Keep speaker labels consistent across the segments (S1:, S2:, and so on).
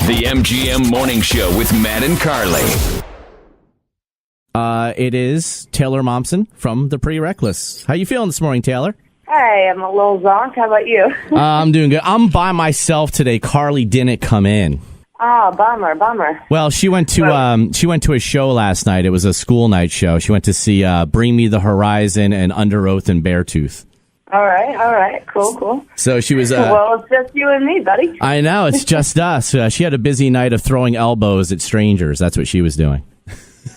S1: The MGM Morning Show with Matt and Carly.
S2: It is Taylor Momsen from The Pretty Reckless. How you feeling this morning, Taylor?
S3: Hey, I'm a little zonked. How about you?
S2: I'm doing good. I'm by myself today. Carly didn't come in.
S3: Oh, bummer.
S2: Well, she went to a show last night. It was a school night show. She went to see Bring Me the Horizon and Under Oath and Beartooth.
S3: All right. Cool.
S2: So she was...
S3: well, it's just you and me, buddy.
S2: I know. It's just us. She had a busy night of throwing elbows at strangers. That's what she was doing.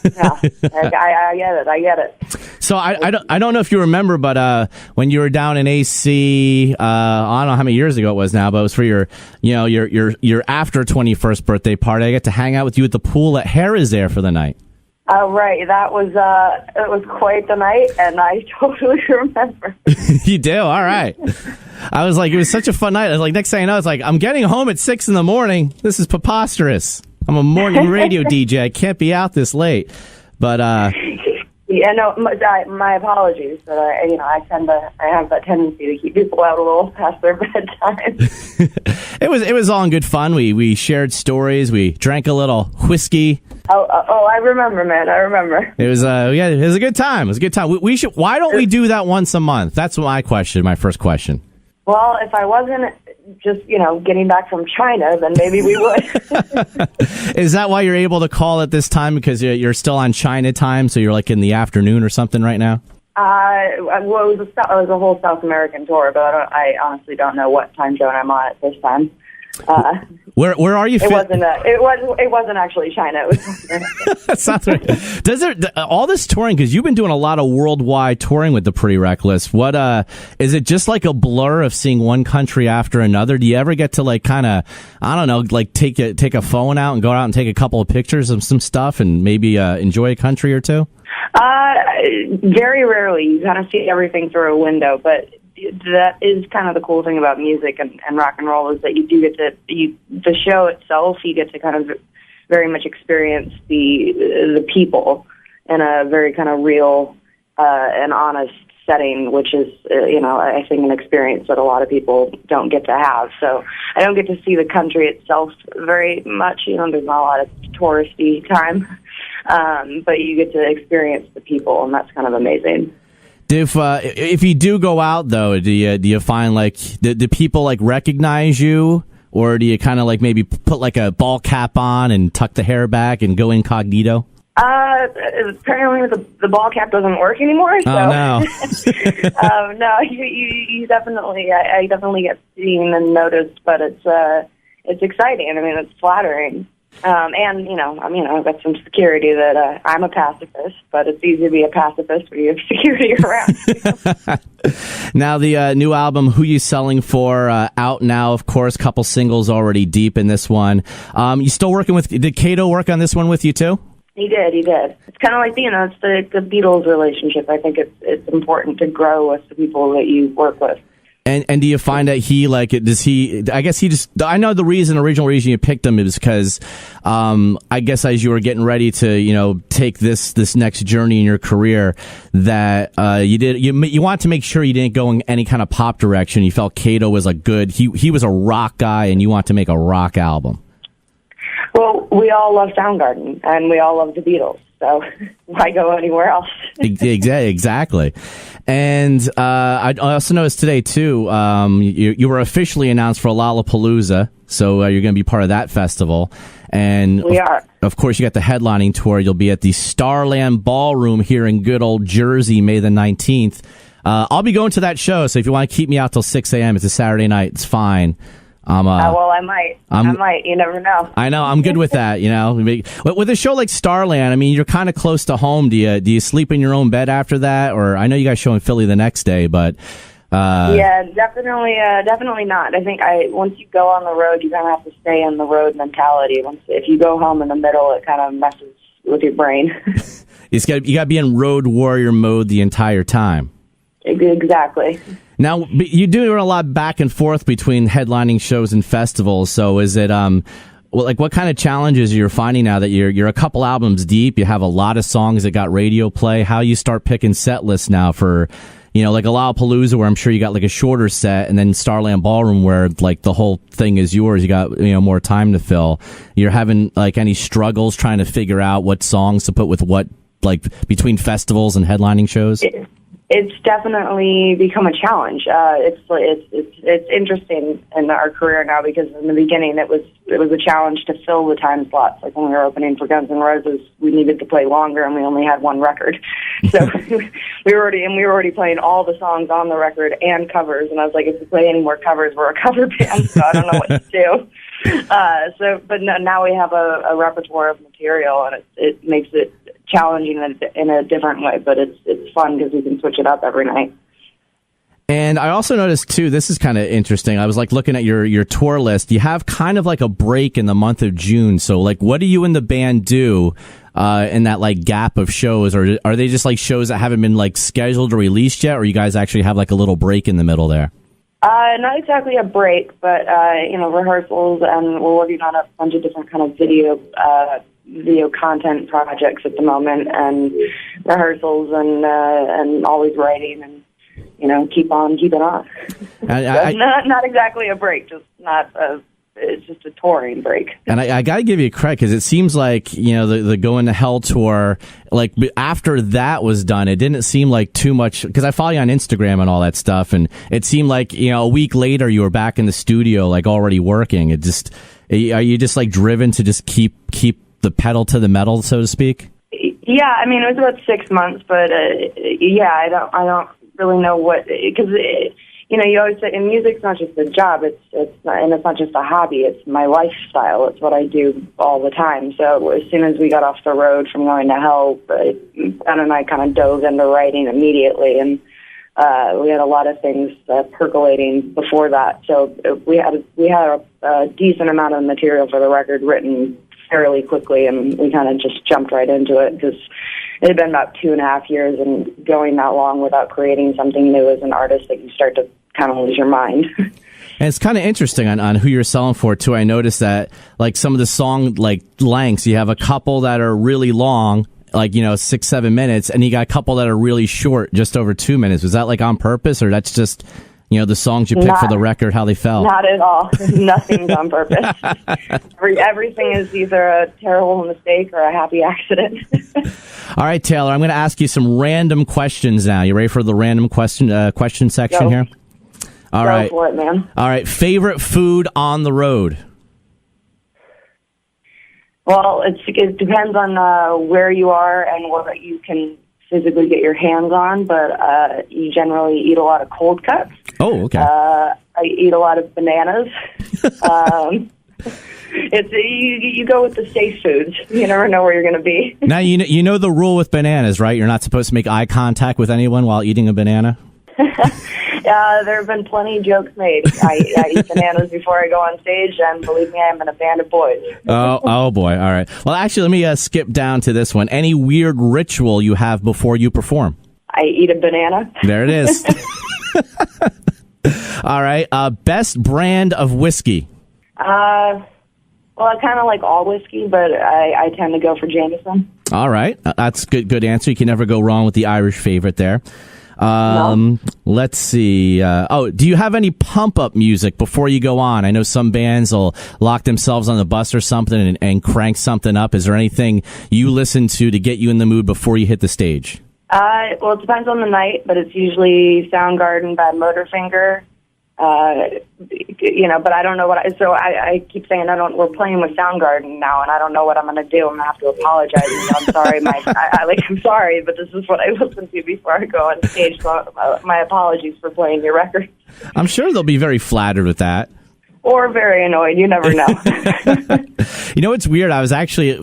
S3: Yeah, I get it.
S2: So I don't know if you remember, but when you were down in AC, I don't know how many years ago it was now, but it was for your after 21st birthday party. I got to hang out with you at the pool at Harrah's there for the night.
S3: Right, that was it was quite the night, and I totally remember.
S2: You do? All right. I was like, it was such a fun night. I was like, next thing I know, it's like, I'm getting home at 6 a.m. This is preposterous. I'm a morning radio DJ. I can't be out this late. But
S3: yeah, no, my apologies. But I have that tendency to keep people out a little past their bedtime.
S2: It was all in good fun. We shared stories. We drank a little whiskey.
S3: Oh, I remember, man. I remember.
S2: It was it was a good time. It was a good time. We should. Why don't we do that once a month? That's my question. My first question.
S3: Well, if I wasn't just, getting back from China, then maybe we would.
S2: Is that why you're able to call at this time? Because you're still on China time, so you're like in the afternoon or something right now?
S3: Well, it was a whole South American tour, but I honestly don't know what time zone I'm on at this time.
S2: Where are you?
S3: It wasn't actually China. It was
S2: That's not right. Does it all this touring? Because you've been doing a lot of worldwide touring with the Pretty Reckless. What is it just like a blur of seeing one country after another? Do you ever get to take a phone out and go out and take a couple of pictures of some stuff and maybe enjoy a country or two?
S3: Very rarely. You kind of see everything through a window, but that is kind of the cool thing about music and rock and roll is that you do get to the show itself. You get to kind of very much experience the people in a very kind of real and honest setting, which is I think an experience that a lot of people don't get to have. So I don't get to see the country itself very much. There's not a lot of touristy time, but you get to experience the people, and that's kind of amazing.
S2: If you do go out though, do you find do people recognize you, or do you kind of maybe put a ball cap on and tuck the hair back and go incognito?
S3: Apparently the ball cap doesn't work anymore. So.
S2: Oh no!
S3: No, you definitely. I definitely get seen and noticed, but it's exciting. I mean, it's flattering. I've got some security that I'm a pacifist, but it's easy to be a pacifist when you have security around.
S2: Now, the new album, Who You Selling For, out now, of course, couple singles already deep in this one. You still working did Kato work on this one with you too?
S3: He did. It's kind of like, it's the Beatles relationship. I think it's important to grow with the people that you work with.
S2: And do you find that I know the original reason you picked him is because, I guess as you were getting ready to, take this next journey in your career, that, you want to make sure you didn't go in any kind of pop direction. You felt Kato was he was a rock guy and you want to make a rock album.
S3: Well, we all love Soundgarden and we all love the Beatles. So why go anywhere else?
S2: Exactly. And I also noticed today, too, you were officially announced for Lollapalooza, so you're going to be part of that festival. And
S3: we are.
S2: Of course, you got the headlining tour. You'll be at the Starland Ballroom here in good old Jersey, May the 19th. I'll be going to that show, so if you want to keep me out till 6 a.m., it's a Saturday night, it's fine.
S3: I might. You never know.
S2: I know. I'm good with that. With a show like Starland, I mean, you're kind of close to home. Do you sleep in your own bed after that? Or I know you guys show in Philly the next day, but
S3: yeah, definitely not. I think once you go on the road, you kind of have to stay in the road mentality. If you go home in the middle, it kind of messes with your brain.
S2: You got to be in road warrior mode the entire time.
S3: Exactly.
S2: Now, you do a lot back and forth between headlining shows and festivals. So is it, what kind of challenges you're finding now that you're a couple albums deep? You have a lot of songs that got radio play. How you start picking set lists now for, like a Lollapalooza where I'm sure you got like a shorter set, and then Starland Ballroom where like the whole thing is yours. You got, more time to fill. You're having like any struggles trying to figure out what songs to put with what, like between festivals and headlining shows?
S3: It's definitely become a challenge. It's interesting in our career now, because in the beginning it was a challenge to fill the time slots. Like when we were opening for Guns N' Roses, we needed to play longer, and we only had one record. So we were already playing all the songs on the record and covers. And I was like, if we play any more covers, we're a cover band, so I don't know what to do. But now we have a repertoire of material, and it makes it challenging in a different way, but it's fun because we can switch it up every night.
S2: And I also noticed too, this is kind of interesting. I was like looking at your tour list. You have kind of like a break in the month of June. So like, what do you and the band do in that like gap of shows, or are they just like shows that haven't been like scheduled or released yet, or you guys actually have like a little break in the middle there?
S3: Not exactly a break, but rehearsals, and we're working on a bunch of different kind of video content projects at the moment, and rehearsals, and always writing, and keep on keeping on. Not exactly a break, it's just a touring break.
S2: And I got to give you credit, because it seems like, the Going to Hell tour, like after that was done, it didn't seem like too much, because I follow you on Instagram and all that stuff, and it seemed like, a week later you were back in the studio, like already working. Are you just like driven to just keep the pedal to the metal, so to speak?
S3: Yeah, I mean, it was about 6 months, but I don't really know what, because you always say, and music's not just a job, it's not just a hobby, it's my lifestyle. It's what I do all the time. So as soon as we got off the road from Going to Hell, Ben and I kind of dove into writing immediately, and we had a lot of things percolating before that. So we had a decent amount of material for the record written fairly quickly, and we kind of just jumped right into it, because it had been about 2.5 years, and going that long without creating something new as an artist, that you start to kind of lose your mind.
S2: And it's kind of interesting on who you're selling for too. I noticed that like some of the song like lengths, you have a couple that are really long, like 6-7 minutes, and you got a couple that are really short, just over 2 minutes. Was that like on purpose, or that's just the songs you picked for the record, how they fell?
S3: Not at all. Nothing's on purpose. Everything is either a terrible mistake or a happy accident.
S2: All right, Taylor, I'm going to ask you some random questions now. You ready for the random question section here? All right.
S3: Go for it, man.
S2: All right. Favorite food on the road?
S3: Well, it depends on where you are and what you can physically get your hands on, but you generally eat a lot of cold cuts.
S2: Oh, okay.
S3: I eat a lot of bananas. You go with the safe foods. You never know where you're going to be.
S2: Now you know the rule with bananas, right? You're not supposed to make eye contact with anyone while eating a banana.
S3: There have been plenty of jokes made. I eat bananas before I go on stage, and believe me, I'm in a band of boys.
S2: Oh boy! All right. Well, actually, let me skip down to this one. Any weird ritual you have before you perform?
S3: I eat a banana.
S2: There it is. All right. Best brand of whiskey?
S3: Well, I kind of like all whiskey, but I tend to go for Jameson.
S2: All right. That's good answer. You can never go wrong with the Irish favorite there.
S3: No.
S2: Let's see. Do you have any pump-up music before you go on? I know some bands will lock themselves on the bus or something and crank something up. Is there anything you listen to get you in the mood before you hit the stage?
S3: Well, it depends on the night, but it's usually Soundgarden, Bad Motorfinger. But I don't know so I keep saying we're playing with Soundgarden now, and I don't know what I'm going to do. I'm going to have to apologize. I'm sorry, I'm sorry, but this is what I listen to before I go on stage. So my apologies for playing your record.
S2: I'm sure they'll be very flattered with that.
S3: Or very annoyed. You never know.
S2: It's weird. I was actually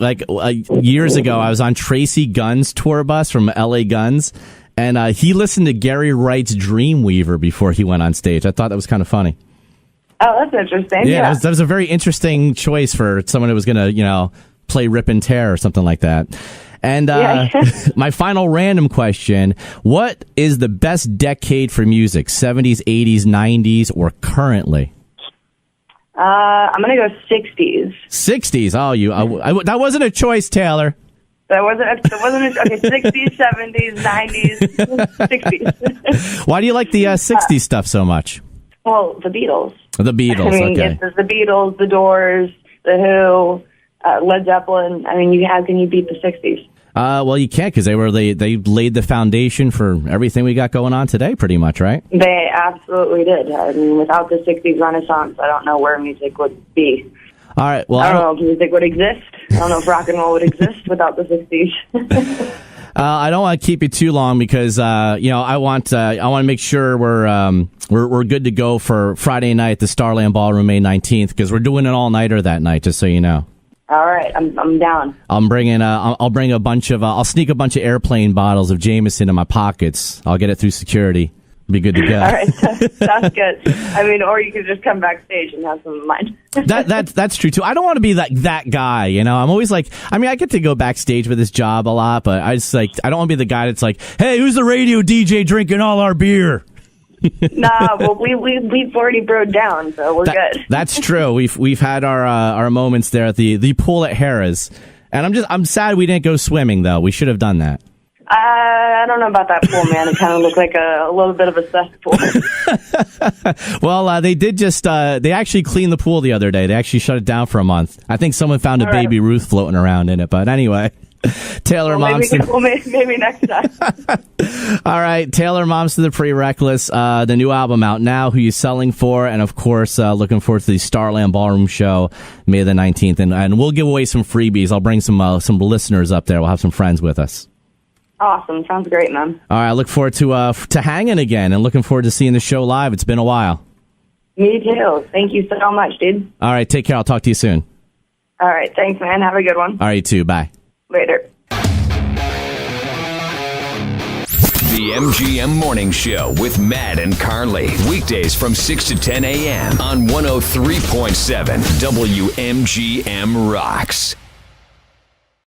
S2: years ago, I was on Tracy Gunn's tour bus from LA Guns. And he listened to Gary Wright's Dreamweaver before he went on stage. I thought that was kind of funny.
S3: Oh, that's interesting.
S2: Yeah. That was a very interesting choice for someone who was going to, play Rip and Tear or something like that. And my final random question, what is the best decade for music, 70s, 80s, 90s, or currently?
S3: I'm going to go 60s.
S2: 60s? Oh, that wasn't a choice, Taylor.
S3: That wasn't okay. 60s, 70s, 90s, 60s.
S2: Why do you like the 60s stuff so much?
S3: Well, the Beatles.
S2: The Beatles,
S3: I mean,
S2: okay.
S3: it's the Beatles, the Doors, the Who, Led Zeppelin. I mean, how can you beat the 60s?
S2: Well, you can't because they laid the foundation for everything we got going on today, pretty much, right?
S3: They absolutely did. I mean, without the 60s Renaissance, I don't know where music would be.
S2: All right. Well,
S3: I don't know if music would exist. I don't know if rock and roll would exist without the 60s.
S2: I don't want to keep you too long because I want to make sure we're good to go for Friday night at the Starland Ballroom, May 19th, because we're doing an all nighter that night. Just so you know.
S3: All right, I'm down.
S2: I'll bring a bunch of I'll sneak a bunch of airplane bottles of Jameson in my pockets. I'll get it through security. Be good to go.
S3: All right, sounds good. I mean, or you could just come backstage and have some of mine.
S2: That's true too. I don't want to be that guy, you know. I'm always like, I mean, I get to go backstage with this job a lot, but I don't want to be the guy that's like, hey, who's the radio DJ drinking all our beer?
S3: Nah, well, we've already broed down, so we're good.
S2: That's true. We've had our moments there at the pool at Harrah's, and I'm sad we didn't go swimming though. We should have done that.
S3: I don't know about that pool, man. It kind of looked like a little bit of a cesspool.
S2: Well, they did they actually cleaned the pool the other day. They actually shut it down for a month. I think someone found a baby Ruth floating around in it. But anyway, Taylor Momsen.
S3: Maybe next time.
S2: All right, Taylor Momsen, the Pretty Reckless, the new album out now, Who You Selling For, and of course, looking forward to the Starland Ballroom show, May the 19th. And we'll give away some freebies. I'll bring some listeners up there. We'll have some friends with us.
S3: Awesome. Sounds great, man.
S2: All right. I look forward to hanging again and looking forward to seeing the show live. It's been a while.
S3: Me too. Thank you so much, dude.
S2: All right. Take care. I'll talk to you soon.
S3: All right. Thanks, man. Have a good one.
S2: All right. You too. Bye.
S3: Later.
S1: The MGM Morning Show with Matt and Carly. Weekdays from 6 to 10 a.m. on 103.7 WMGM Rocks.